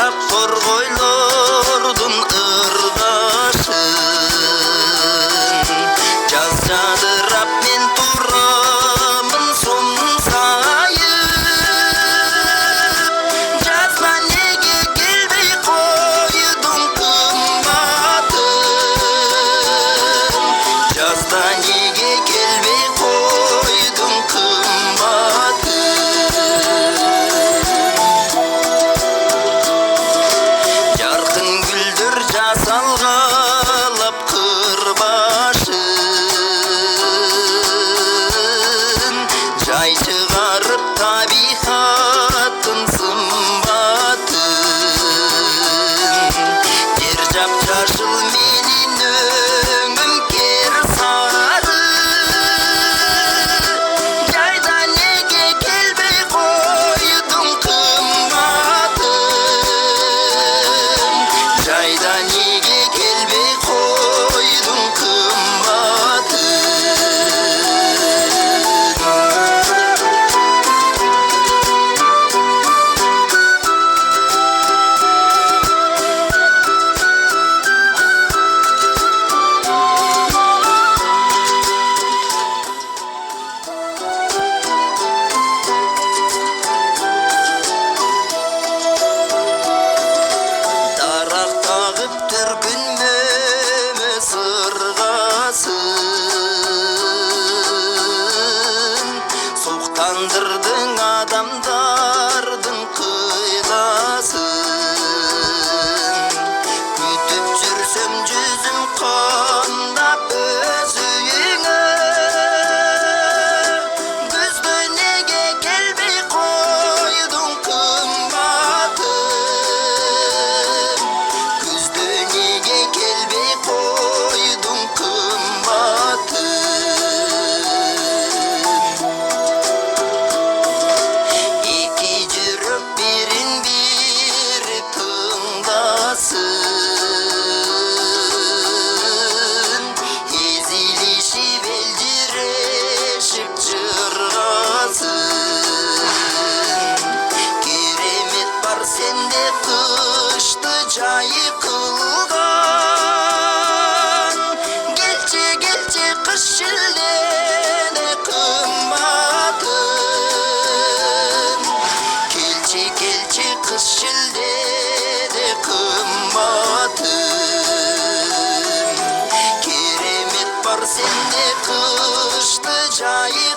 тапқыр қойлордың ырдашын жаз жадырап мен турамын сомсайып жазға неге келбей қойдың қымбатым жазда неге келбей қойдың жарқын гүлдер жасалғалап қыр башын жай шығарып табиғаттың сымбатын жер жап-жасыл менің өңім кер сары жайда неге келбей қойдың қымбатым жайда неге келбей қойдың дарақ тағып түргінмеме сырғасын суықтандырдың адамдардың қидасын күтіп жүрсем жүзім қандап өз үйіңе күзде неге келбей қойдың қымбатым күзде неге келбей қойдың қымбатым екі жүрек бірін бірі тыңдасын езілішіп елжірешіп жырғасын керемет бар сенде қышты жайы қылған келші келші қыс шілдеде қымбатым келші келші қыс шілдеде қымбатым керемет бар сенде қышты жайы